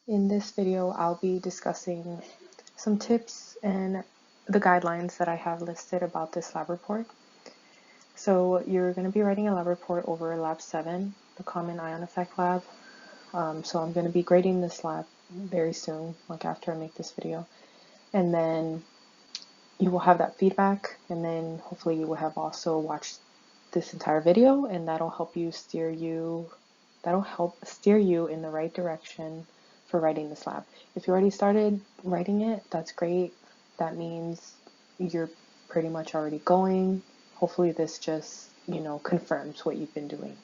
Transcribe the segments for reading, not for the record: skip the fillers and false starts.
In this video, I'll be discussing some tips and the guidelines that I have listed about this lab report. So you're going to be writing a lab report over Lab 7, the Common Ion Effect Lab. So I'm going to be grading this lab very soon, like after I make this video. And then you will have that feedback, and then hopefully you will have also watched this entire video, and that'll help steer you in the right direction for writing this lab. If you already started writing it, that's great. That means you're pretty much already going. Hopefully this just, confirms what you've been doing.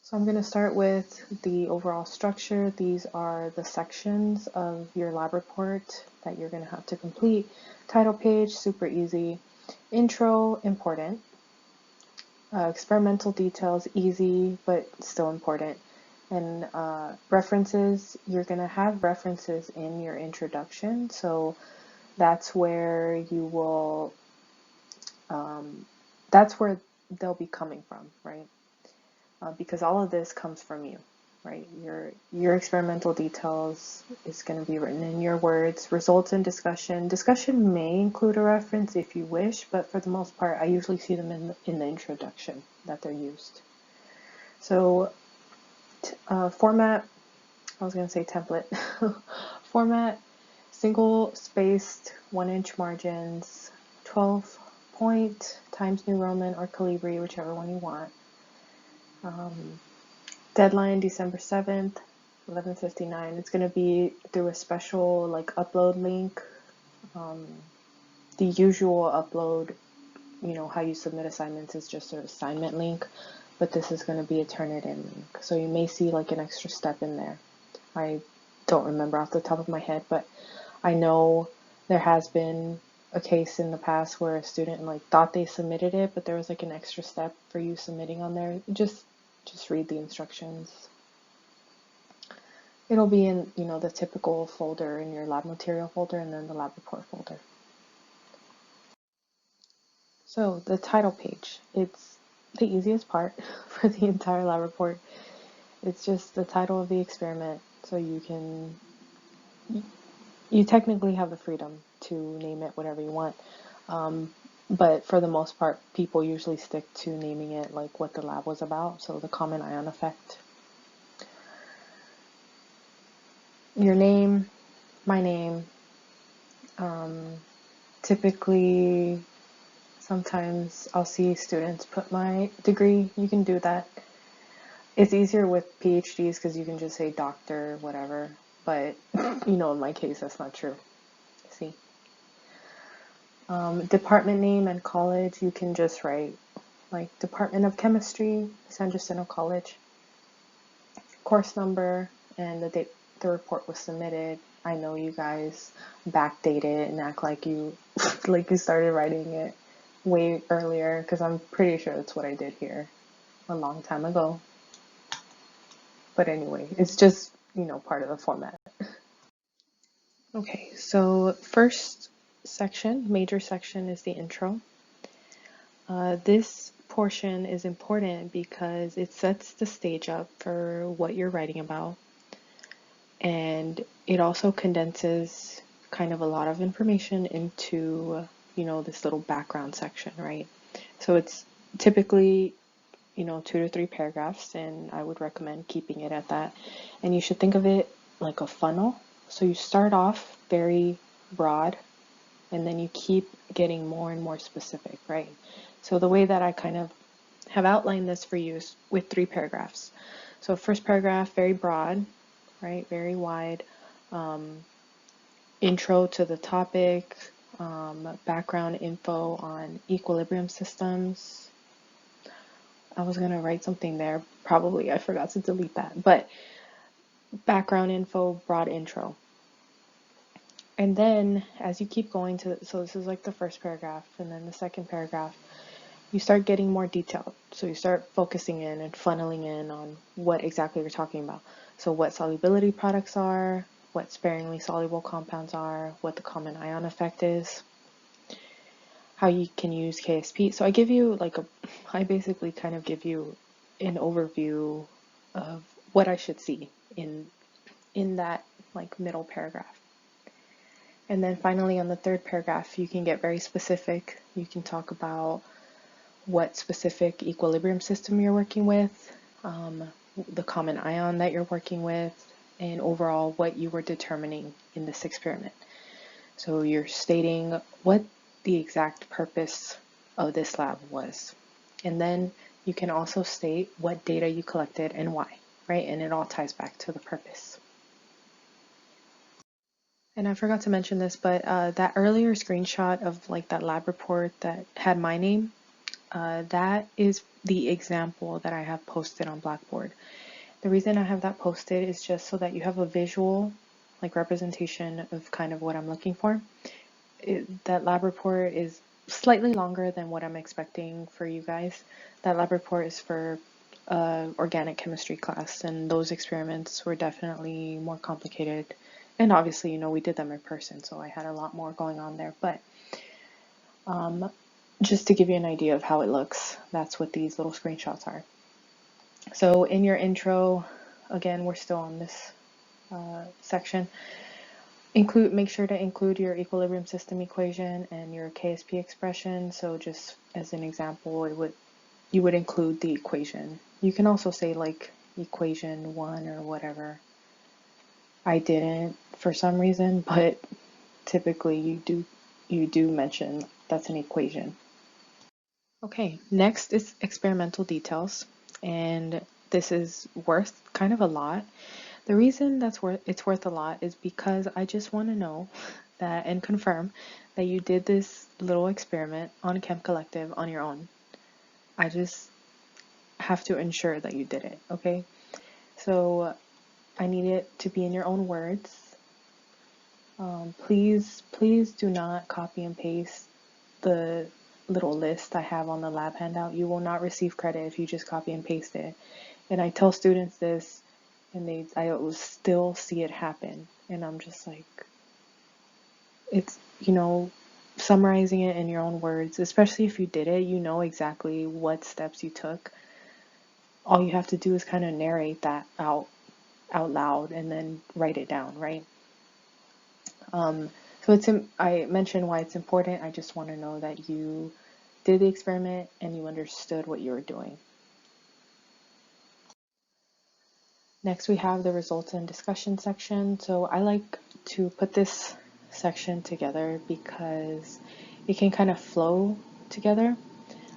So I'm going to start with the overall structure. These are the sections of your lab report that you're going to have to complete. Title page, super easy. Intro, important. Experimental details, easy, but still important. And references, you're going to have references in your introduction. So that's where you will, that's where they'll be coming from, right? Because all of this comes from you, right? Your experimental details is going to be written in your words. Results and discussion. Discussion may include a reference if you wish, but for the most part, I usually see them in the introduction that they're used. So format, I was going to say template. Format, single spaced 1-inch margins, 12 point Times New Roman or Calibri, whichever one you want. Deadline December 7th, 11:59. It's going to be through a special upload link. The usual upload, how you submit assignments is just an assignment link, but this is going to be a Turnitin link. So you may see an extra step in there. I don't remember off the top of my head, but I know there has been a case in the past where a student thought they submitted it, but there was an extra step for you submitting on there. Just read the instructions. It'll be in, the typical folder in your lab material folder and then the lab report folder. So the title page, it's the easiest part for the entire lab report. It's just the title of the experiment, so you technically have the freedom to name it whatever you want. But for the most part, people usually stick to naming it what the lab was about, so the common ion effect. Your name, my name. Typically, sometimes I'll see students put my degree. You can do that. It's easier with PhDs because you can just say doctor, whatever. But, in my case, that's not true. See? Department name and college, you can just write Department of Chemistry, San Jacinto College. Course number and the date the report was submitted. I know you guys backdate it and act like you started writing it way earlier, because I'm pretty sure that's what I did here a long time ago. But anyway, it's just, part of the format. Okay, so first section, major section, is the intro. This portion is important because it sets the stage up for what you're writing about. And it also condenses kind of a lot of information into, this little background section, right? So it's typically, 2 to 3 paragraphs, and I would recommend keeping it at that. And you should think of it like a funnel. So you start off very broad, and then you keep getting more and more specific, right? So the way that I kind of have outlined this for you is with 3 paragraphs. So first paragraph, very broad, right? Very wide. Intro to the topic, background info on equilibrium systems. I was going to write something there. Probably I forgot to delete that. But background info, broad intro. And then as you keep going so this is the first paragraph, and then the second paragraph, you start getting more detailed. So you start focusing in and funneling in on what exactly you're talking about. So what solubility products are, what sparingly soluble compounds are, what the common ion effect is, how you can use KSP. So I give you I basically kind of give you an overview of what I should see in that like middle paragraph. And then finally on the third paragraph, you can get very specific. You can talk about what specific equilibrium system you're working with, the common ion that you're working with, and overall what you were determining in this experiment. So you're stating what the exact purpose of this lab was. And then you can also state what data you collected and why, right? And it all ties back to the purpose. And I forgot to mention this, but that earlier screenshot of like that lab report that had my name, that is the example that I have posted on Blackboard. The reason I have that posted is just so that you have a visual like representation of kind of what I'm looking for. That lab report is slightly longer than what I'm expecting for you guys. That lab report is for organic chemistry class, and those experiments were definitely more complicated. And obviously, you know, we did them in person, so I had a lot more going on there. But just to give you an idea of how it looks, that's what these little screenshots are. So in your intro, again, we're still on this section. Make sure to include your equilibrium system equation and your KSP expression. So just as an example, you would include the equation. You can also say like equation 1 or whatever. I didn't for some reason, but typically you do mention that's an equation. Okay, next is experimental details, and this is worth kind of a lot. The reason it's worth a lot is because I just want to know that and confirm that you did this little experiment on Chem Collective on your own. I just have to ensure that you did it, okay? So I need it to be in your own words. Please do not copy and paste the little list I have on the lab handout. You will not receive credit if you just copy and paste it. And I tell students this, and I will still see it happen. And I'm just like, it's, you know, summarizing it in your own words, especially if you did it, you know exactly what steps you took. All you have to do is kind of narrate that out loud and then write it down, right? So I mentioned why it's important. I just want to know that you did the experiment and you understood what you were doing. Next, we have the results and discussion section. So I like to put this section together because it can kind of flow together.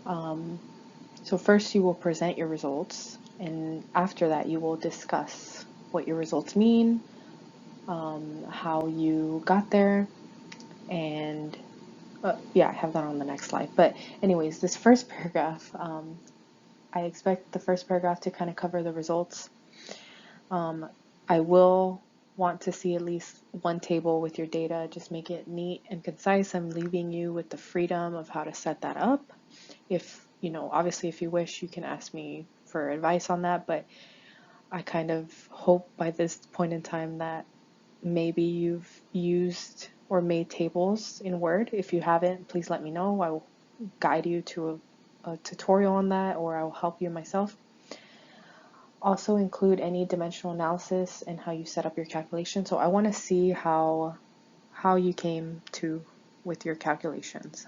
So first you will present your results, and after that you will discuss what your results mean, how you got there, and yeah, I have that on the next slide. But anyways, this first paragraph, I expect the first paragraph to kind of cover the results. I will want to see at least one table with your data. Just make it neat and concise. I'm leaving you with the freedom of how to set that up. If, you know, obviously if you wish, you can ask me for advice on that, but I kind of hope by this point in time that maybe you've used or made tables in Word. If you haven't, please let me know. I will guide you to a tutorial on that, or I will help you myself. Also include any dimensional analysis and how you set up your calculation. So I want to see how you came to with your calculations.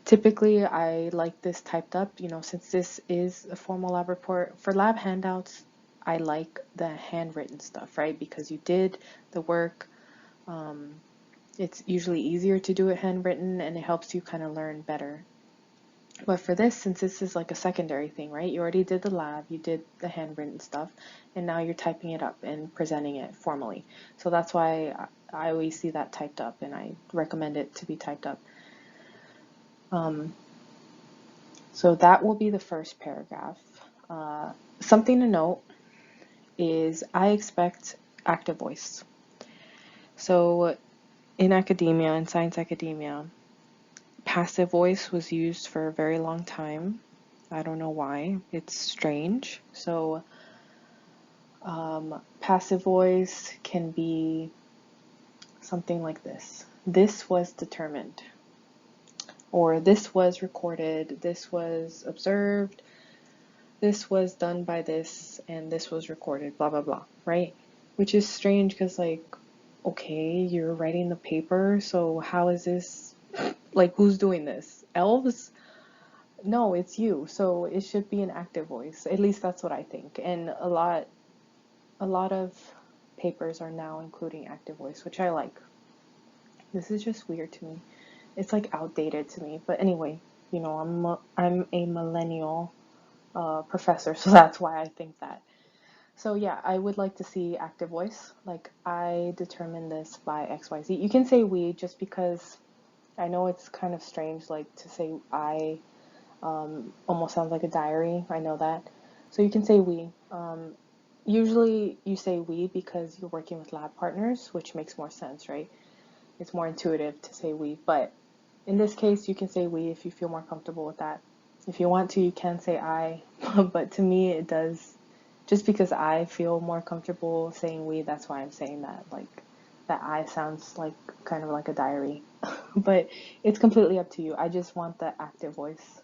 Typically, I like this typed up, you know, since this is a formal lab report. For lab handouts, I like the handwritten stuff, right? Because you did the work. It's usually easier to do it handwritten, and it helps you kind of learn better. But for this, since this is like a secondary thing, right? You already did the lab, you did the handwritten stuff, and now you're typing it up and presenting it formally. So that's why I always see that typed up, and I recommend it to be typed up. So that will be the first paragraph. Something to note is I expect active voice. So in academia, in science academia, passive voice was used for a very long time. I don't know why. It's strange. So passive voice can be something like this. This was determined. Or this was recorded. This was observed. this was done by this and this was recorded, blah, blah, blah, right? Which is strange because, like, okay, you're writing the paper, so how is this, like, who's doing this? Elves? No, it's you. So it should be an active voice. At least that's what I think. And a lot of papers are now including active voice, which I like. This is just weird to me. It's like outdated to me. But anyway, you know, I'm a millennial professor, so that's why I think that. So yeah, I would like to see active voice. Like, I determined this by XYZ. You can say we just because I know it's kind of strange, like to say I almost sounds like a diary. I know that. So you can say we. Usually you say we because you're working with lab partners, which makes more sense, right? It's more intuitive to say we. But in this case, you can say we if you feel more comfortable with that. If you want to, you can say I. But to me, it does. Just because I feel more comfortable saying we, that's why I'm saying that. Like, that I sounds like kind of like a diary. But it's completely up to you. I just want the active voice.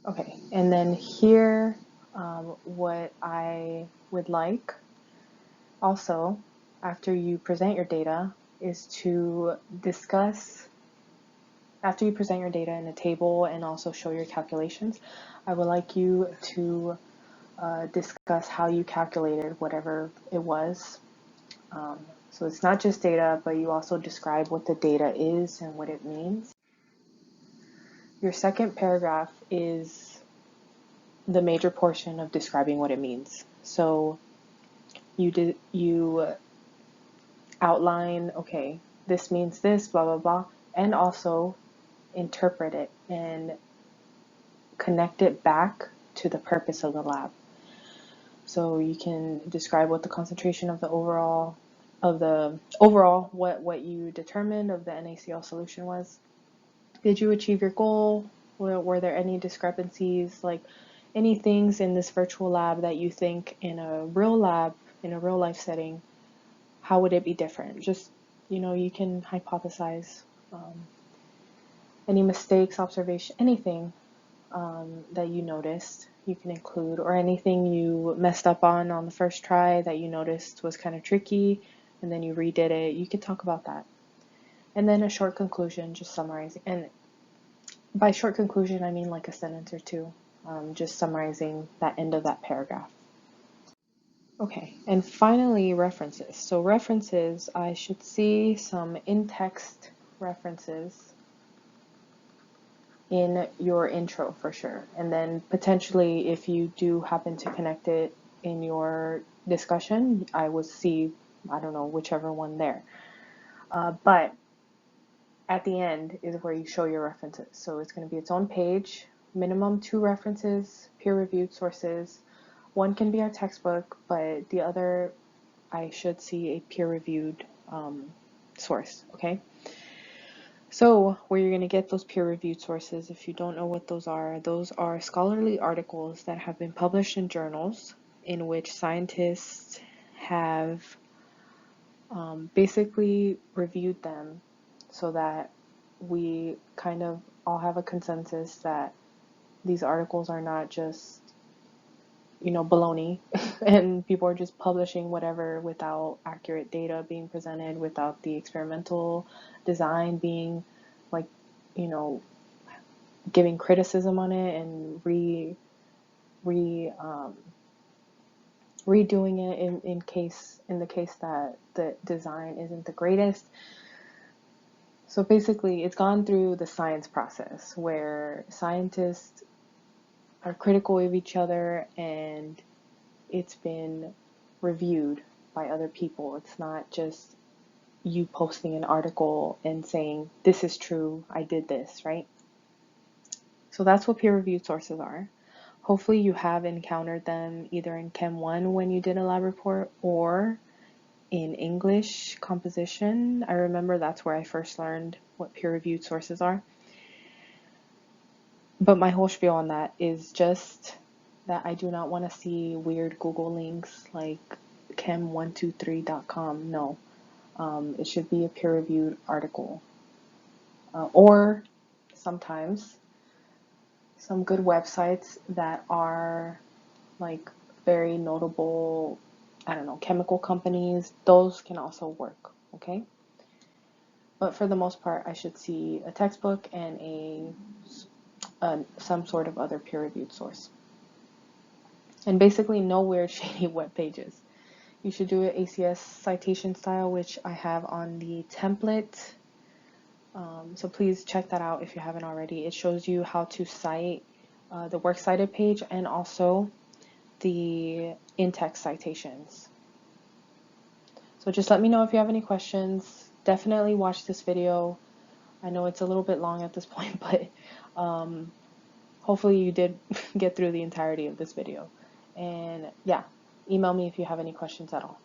Okay, and then here, what I would like also, after you present your data, is to discuss, after you present your data in a table and also show your calculations, I would like you to discuss how you calculated whatever it was. So it's not just data, but you also describe what the data is and what it means. Your second paragraph is the major portion of describing what it means. So you outline, okay, this means this, blah blah blah, and also interpret it and connect it back to the purpose of the lab. So you can describe what the concentration of the overall what you determined of the NaCl solution was. Did you achieve your goal? Were there any discrepancies? Like, any things in this virtual lab that you think in a real lab, in a real life setting, how would it be different? Just, you can hypothesize any mistakes, observation, anything that you noticed you can include, or anything you messed up on the first try that you noticed was kind of tricky and then you redid it. You could talk about that. And then a short conclusion, just summarizing. And by short conclusion, I mean like a sentence or two, just summarizing that end of that paragraph. Okay, and finally, references. So references, I should see some in-text references in your intro for sure. And then potentially, if you do happen to connect it in your discussion, I would see, I don't know, whichever one there. But at the end is where you show your references. So it's going to be its own page, minimum 2 references, peer-reviewed sources. One can be our textbook, but the other, I should see a peer-reviewed source, okay? So where you're going to get those peer-reviewed sources, if you don't know what those are scholarly articles that have been published in journals in which scientists have basically reviewed them so that we kind of all have a consensus that these articles are not just, baloney and people are just publishing whatever without accurate data being presented, without the experimental design being, like, giving criticism on it and redoing it in the case that the design isn't the greatest. So basically, it's gone through the science process where scientists are critical of each other and it's been reviewed by other people. It's not just you posting an article and saying, this is true, I did this, right? So that's what peer-reviewed sources are. Hopefully you have encountered them either in Chem 1 when you did a lab report or in English composition. I remember that's where I first learned what peer-reviewed sources are. But my whole spiel on that is just that I do not want to see weird Google links like chem123.com. No, it should be a peer-reviewed article. Or sometimes some good websites that are like very notable, I don't know, chemical companies, those can also work, okay? But for the most part, I should see a textbook and some sort of other peer-reviewed source. And basically no weird shady web pages. You should do it ACS citation style, which I have on the template. So please check that out if you haven't already. It shows you how to cite the works cited page and also the in-text citations. So just let me know if you have any questions. Definitely watch this video. I know it's a little bit long at this point, but hopefully you did get through the entirety of this video. And yeah, email me if you have any questions at all.